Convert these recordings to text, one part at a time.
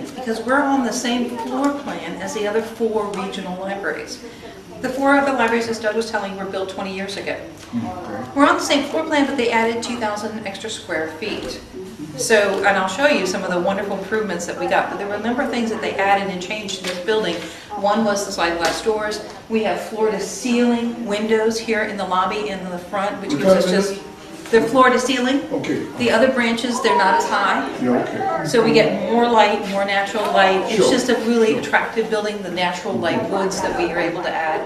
unique because we're on the same floor plan as the other 4 regional libraries. The 4 other libraries, as Doug was telling you, were built 20 years ago. We're on the same floor plan, but they added 2,000 extra square feet. So, and I'll show you some of the wonderful improvements that we got, but there were a number of things that they added and changed to this building. One was the sliding glass doors. We have floor-to-ceiling windows here in the lobby and in the front, which gives us just, they're floor-to-ceiling. Okay. The other branches, they're not as high. Yeah, okay. So we get more light, more natural light. It's Sure. just a really attractive building, the natural light woods that we are able to add.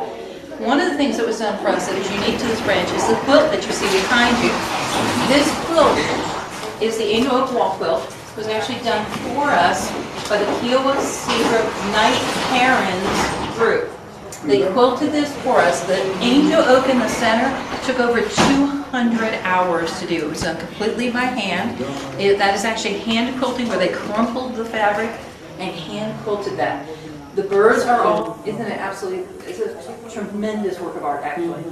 One of the things that was done for us that is unique to this branch is the quilt that you see behind you. This quilt is the angel oak wall quilt. It was actually done for us by the Kiowa Seabrook Night Herons group. They quilted this for us. The angel oak in the center took over 200 hours to do. It was done completely by hand. That is actually hand quilting where they crumpled the fabric and hand quilted that. The birds are all, isn't it absolutely, it's a tremendous work of art actually.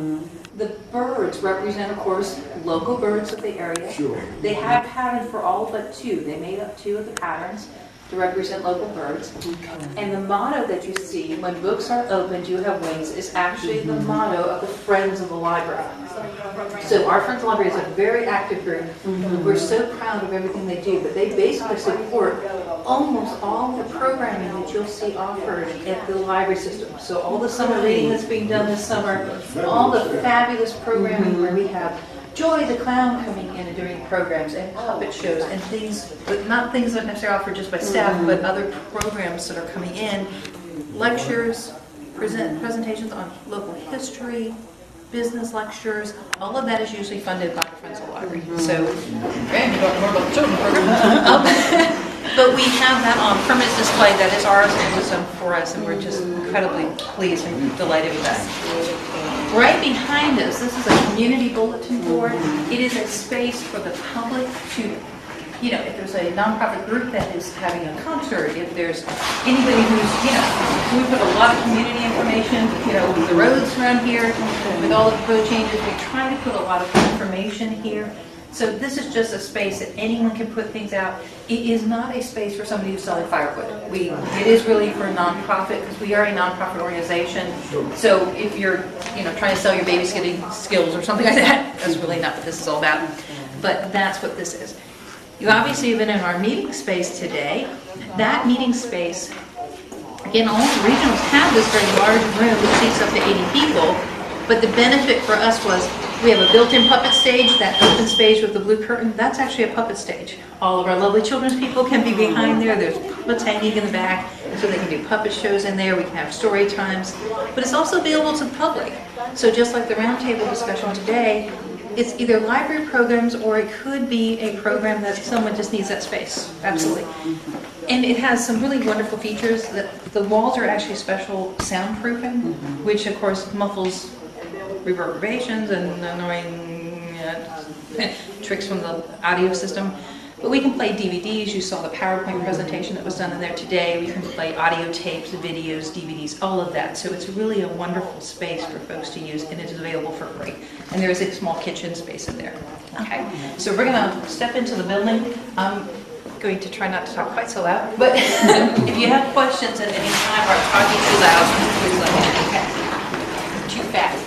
The birds represent, of course, local birds of the area. Sure. They have pattern for all but 2. They made up 2 of the patterns to represent local birds. And the motto that you see, when books are opened, you have wings, is actually the motto of the Friends of the Library. So our Friends of the Library is a very active group. We're so proud of everything they do, but they basically support almost all the programming that you'll see offered at the library system. So all the summer reading that's being done this summer, all the fabulous programming where we have Joy the Clown coming in and doing programs and puppet shows and things, but not things that necessarily offered just by staff, but other programs that are coming in, lectures, presentations on local history, business lectures, all of that is usually funded by Friends of the Library. So, Graham, you talk more about the children's program. But we have that on permanent display that is ours and was done for us, and we're just incredibly pleased and delighted with that. Right behind us, this is a community bulletin board. It is a space for the public to, you know, if there's a nonprofit group that is having a concert, if there's anybody who's, you know, we put a lot of community information, you know, with the roads around here, with all the road changes, we try to put a lot of information here. So this is just a space that anyone can put things out. It is not a space for somebody who's selling firewood. It is really for a nonprofit because we are a nonprofit organization. So if you're, you know, trying to sell your babysitting skills or something like that, that's really not what this is all about. But that's what this is. You obviously have been in our meeting space today. That meeting space, again, all the regionals have this very large room that seats up to 80 people. But the benefit for us was we have a built-in puppet stage, that open space with the blue curtain, that's actually a puppet stage. All of our lovely children's people can be behind there. There's puppets hanging in the back, so they can do puppet shows in there. We can have story times. But it's also available to the public. So just like the roundtable discussion today, it's either library programs or it could be a program that someone just needs that space. Absolutely. And it has some really wonderful features. The walls are actually special soundproofing, which of course muffles reverberations and annoying tricks from the audio system. But we can play DVDs. You saw the PowerPoint presentation that was done in there today. We can play audio tapes, videos, DVDs, all of that. So it's really a wonderful space for folks to use, and it is available for free. And there is a small kitchen space in there. Okay, so we're going to step into the building. I'm going to try not to talk quite so loud, but if you have questions at any time or I'm talking too loud, please let me know. Okay. Too fast.